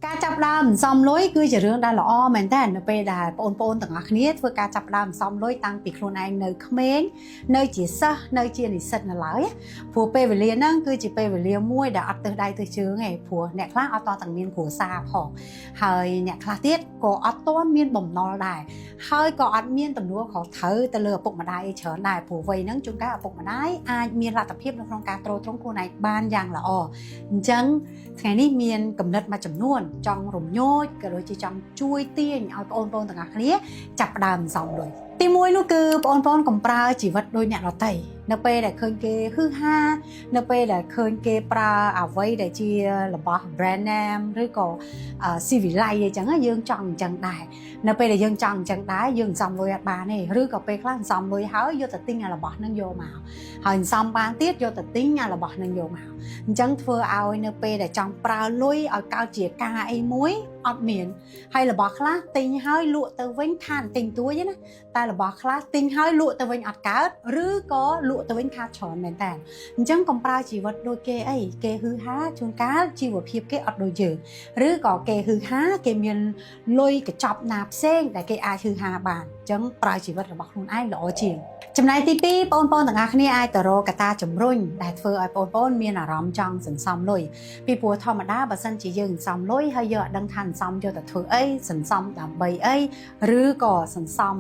ការចាប់ដើមសំលុយគឺជារឿងដែលល្អមែនតើនៅពេលដែលបងប្អូនទាំងអស់គ្នាធ្វើការចាប់ដើមសំលុយតាំងពីខ្លួនឯងនៅក្មេងនៅជាសិស្សនៅជានិស្សិតនៅឡើយព្រោះពេលវេលាហ្នឹងគឺជាពេលវេលាមួយដែលអត់ទើសដៃទើសជើងទេព្រោះអ្នកខ្លះអត់តទាំងមានគ្រួសារផងហើយអ្នកខ្លះទៀតក៏អត់ទាន់មានបំណុលដែរហើយក៏អត់មានទំនួលខុសត្រូវទៅលើឪពុកម្ដាយច្រើនដែរព្រោះវ័យហ្នឹងជួនកាលឪពុកម្ដាយអាចមានលទ្ធភាពនៅក្នុងការទ្រទ្រង់ខ្លួនឯងបានយ៉ាងល្អអញ្ចឹងថ្ងៃនេះមានកំណត់មួយចំនួនចង់រំញោចក៏ដូចជាចង់ជួយទាញឲ្យបងប្អូនទាំងអស់គ្នាចាប់ផ្ដើមសំលុយទីមួយនោះគឺបងប្អូនកុំប្រើជីវិតដូចអ្នកដទៃនៅពេលដែលឃើញគេហ៊ឺហានៅពេលដែលឃើញគេប្រើអ្វីដែលជារបស់ brand name ឬក៏ស៊ីវិល័យអីចឹងយើងចង់អញ្ចឹងដែរនៅពេលដែលយើងចង់អញ្ចឹងដែរយើងសំលុយអត់បានទេឬក៏ពេលខ្លះសំលុយហើយយកទៅទិញរបស់ហ្នឹងយកមកហើយសំបានទៀតយកទៅទិញរបស់ហ្នឹងយកមកអញ្ចឹងធ្វើឲ្យនៅពេលដែលចង់ប្រើលុយឲ្យកើតជាការអីមួយអត់មានហើយរបស់ខ្លះទិញហើយលក់ទៅវិញខានទិញទួយណាតែរបស់ខ្លះទិញហើយលក់ទៅវិញអត់កើតឬក៏លក់ទៅវិញខាតច្រើនមែនតើអញ្ចឹងកុំប្រើជីវិតដូចគេអីគេហ៊ឺហាជួនកាលជីវភាពគេអត់ដូចយើងឬក៏គេហ៊ឺហាគេមានលុយកញ្ចប់ណាផ្សេងដែលគេអាចហ៊ឺហាបានអញ្ចឹងប្រើជីវិតរបស់ខ្លួនឯងល្អជាងចំណែកទី2បងប្អូនទាំងអស់គ្នាអាចទៅរកកត្តាជំរុញដែលធ្វើឲ្យបងប្អូនមានអារម្មណ៍ចង់សន្សំលុយពីព្រោះធម្មតាបើសិនជាយើងសន្សំលុយហើយយើងអត់ដឹងថាសន្សំយកទៅធ្វើអីសន្សំដើម្បីអីឬក៏សន្សំ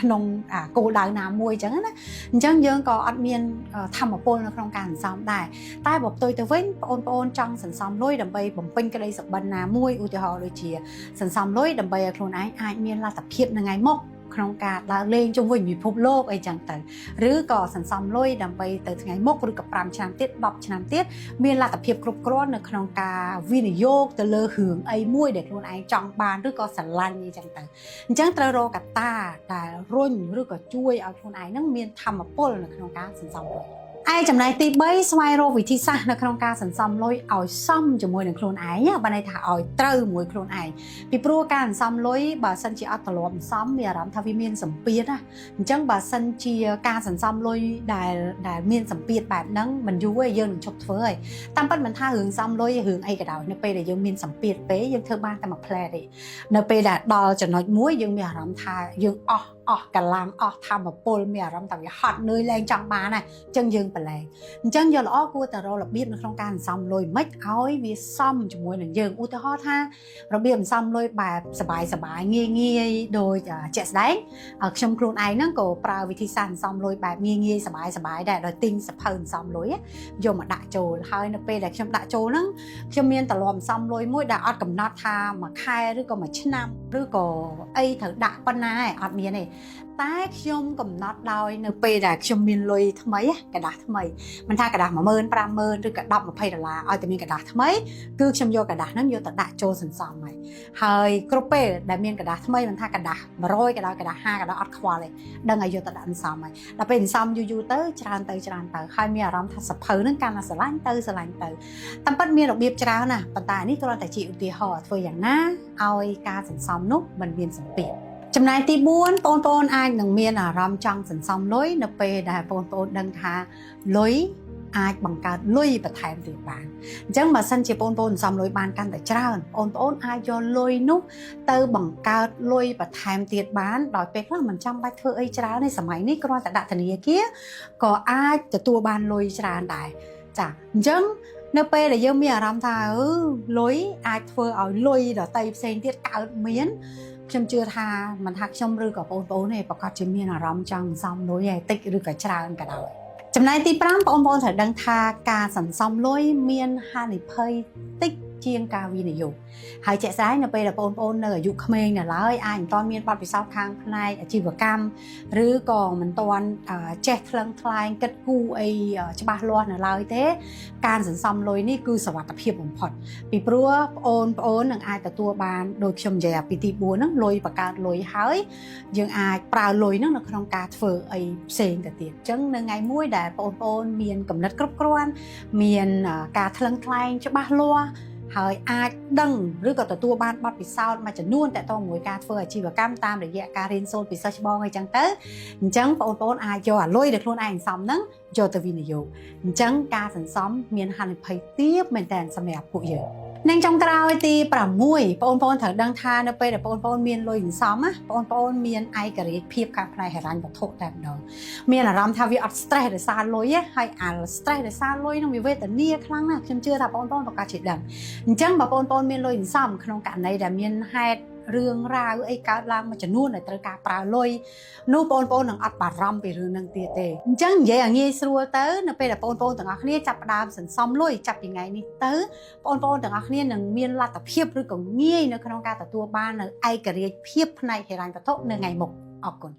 ក្នុងគោលដៅណាមួយអញ្ចឹងណាអញ្ចឹងយើងក៏អត់មានធម៌ពលនៅក្នុងការសន្សំដែរតែបើផ្ទុយទៅវិញបងប្អូនចង់សន្សំលុយដើម្បីបំពេញក្តីសុបិនណាមួយឧទាហរណ៍ដូចជាសន្សំលុយដើម្បីឲ្យខ្លួនឯងអាចមានលទ្ធភាពនៅថ្ងៃមុខក្នុងការដើរលេងជុំវិញពិភពលោកអីចឹងទៅឬក៏សន្សំលុយដើម្បីទៅថ្ងៃមុខឬក៏5ឆ្នាំទៀត10ឆ្នាំទៀតមានលទ្ធភាពគ្រប់គ្រាន់នៅក្នុងការវិនិយោគទៅលើរឿងអីមួយដែលខ្លួនឯងចង់បានឬក៏ស្រឡាញ់អីចឹងទៅអញ្ចឹងត្រូវរកកត្តាដែលរុញឬក៏ជួយឲ្យខ្លួនឯងហ្នឹងមានធម៌ពលនៅក្នុងការសន្សំលុយឯចំណែកទី3ស្វែងរកវិធីសាស្ត្រនៅក្នុងការសន្សំលុយឲ្យសមជាមួយនឹងខ្លួនឯងបានន័យថាឲ្យត្រូវមួយខ្លួនឯងពីព្រោះការសន្សំលុយបើសិនជាអត់ទម្លាប់សន្សំមានអារម្មណ៍ថាវាមានសម្ពាធណាអញ្ចឹងបើសិនជាការសន្សំលុយដែលមានសម្ពាធបែបហ្នឹងមិនយូរទេយើងនឹងឈប់ធ្វើហើយតាមពិតមិនថារឿងសន្សំលុយរឿងអីក៏ដោយនៅពេលដែលយើងមានសម្ពាធពេកយើងធ្វើបានតែមួយផ្លែទេនៅពេលដែលដល់ចំណុចមួយយើងមានអារម្មណ៍ថាយើងអស់កម្លាំងអស់ធម៌ពលមានអារម្មណ៍ថាវាហត់នឿយលែងចង់បានហើយអញ្ចឹងយើងប្រឡែងអញ្ចឹងយកល្អគួរតែរករបៀបនៅក្នុងការសន្សំលុយមិនឲ្យវាសមជាមួយនឹងយើងឧទាហរណ៍ថារបៀបសន្សំលុយបែបសបាយងាយដោយជាក់ស្ដែងខ្ញុំខ្លួនឯងហ្នឹងក៏ប្រើវិធីសាស្ត្រសន្សំលុយបែបងាយសបាយដែរដោយទិញសភៅសន្សំលុយយកមកដាក់ចូលហើយនៅពេលដែលខ្ញុំដាក់ចូលហ្នឹងខ្ញុំមានទម្លាប់សន្សំលុយមួយដែលអត់កំណត់ថាមួយខែឬក៏មួយឆ្នាំឬក៏អីត្រូវដាក់ប៉ុណ្ណាឯងអត់មានទេតែខ្ញុំកំណត់ដោយនៅពេលដែលខ្ញុំមានលុយថ្មីกระดาษថ្មីមិនថាกระดาษ10000 50000ឬក៏10 20ដុល្លារឲ្យតែមានកระดาษថ្មីគឺខ្ញុំយកกระดาษហ្នឹងយកទៅដាក់ចូលសន្សំហើយគ្រប់ពេលដែលមានកระดาษថ្មីមិនថាกระดาษ100ក៏ដោយកระดาษ50ក៏ដោយអត់ខ្វល់ទេដឹងឲ្យយកទៅដាក់សន្សំហើយដល់ពេលសន្សំយូរទៅច្រើនទៅហើយមានអារម្មណ៍ថាសភៅហ្នឹងកាន់តែស្រឡាញ់ទៅតាមពិតមានរបៀបច្រើនណាស់ប៉ុន្តែនេះគ្រាន់តែជាឧទាហរណ៍ធ្វើយ៉ាងណាឲ្យការសន្សំនោះមិនមានសម្ពាធចំណែកទី4បងប្អូនអាចនឹងមានអារម្មណ៍ចង់សន្សំលុយនៅពេលដែលបងប្អូនដឹងថាលុយអាចបង្កើតលុយបន្ថែមទៀតបានអញ្ចឹងបើសិនជាបងប្អូនសន្សំលុយបានកាន់តែច្រើនបងប្អូនអាចយកលុយនោះទៅបង្កើតលុយបន្ថែមទៀតបានដោយពេលខ្លះមិនចាំបាច់ធ្វើអីច្រើនទេសម័យនេះគ្រាន់តែដាក់ធនាគារក៏អាចទទួលបានលុយច្រើនដែរចាអញ្ចឹងនៅពេលដែលយើងមានអារម្មណ៍ថាលុយអាចធ្វើឲ្យលុយដទៃផ្សេងទៀតកើតមានខ្ញុំជឿថាមិនថាខ្ញុំឬក៏បងប្អូនទេប្រកាសជាមានអារម្មណ៍ចង់សន្សំលុយតិចឬក៏ច្រើនក៏ដោយចំណែកទី5បងប្អូនត្រូវដឹងថាការសន្សំលុយមានហានិភ័យតិចជាងការវិនិយោគហើយជាក់ស្ដែងនៅពេលដែលបងប្អូននៅអាយុក្មេងនៅឡើយអាចមិនទាន់មានបទពិសោធន៍ខាងផ្នែកអាជីវកម្មឬក៏មិនទាន់ចេះថ្លឹងថ្លែងគិតគូរអីច្បាស់លាស់នៅឡើយទេការសន្សំលុយនេះគឺសុវត្ថិភាពបំផុតពីព្រោះបងប្អូននឹងអាចទទួលបានដូចខ្ញុំនិយាយពីទី4ហ្នឹងលុយបង្កើតលុយហើយយើងអាចប្រើលុយហ្នឹងនៅក្នុងការធ្វើអីផ្សេងទៅទៀតអញ្ចឹងនៅថ្ងៃមួយដែលបងប្អូនមានគំនិតគ្រប់គ្រាន់មានការថ្លឹងថ្លែងច្បាស់លាស់ហើយអាចដឹងឬក៏ទទួលបានបទពិសោធន៍មួយចំនួនតាក់ទងជាមួយការធ្វើអាជីវកម្មតាមរយៈការរៀនសូត្រពីសិស្សច្បងអីចឹងទៅអញ្ចឹងបងប្អូនអាចយកអាលុយដែលខ្លួនឯងសន្សំហ្នឹងយកទៅវិនិយោគអញ្ចឹងការសន្សំមានហានិភ័យទាបមែនតើសម្រាប់ពួកយើង nên trong trao thì bà mùi bọn thở đăng tha nó bây là bọn miền lôi hình xóm á bọn miền ai cả riêng phiếp các này hệ ranh và thốt đẹp đó miền là rằm tha vì ọt stress để xa lôi á hay stress để xa lôi nó bị về tận nia khăn nè chăm chưa thà bọn và cả chị đằng chẳng mà bọn miền lôi hình xóm không cả này là miền hai rương ra ấy cá lang mà chỉ nuôi này từ cá pha lôi nu bọn nằng ọt bà rằm về rương nằng tiệt tệ chẳng vậy à nghe xua tới nó bây là bọn từng ở kia chập đam sẵn xóm lôi chập như ngày ní tới bọn từng ở kia nằng miền là tập hiệp rồi còn nghe nó không cả tập tua ba nó ai cả riêng hiệp này thì làm tập tốt nơi ngày một ở còn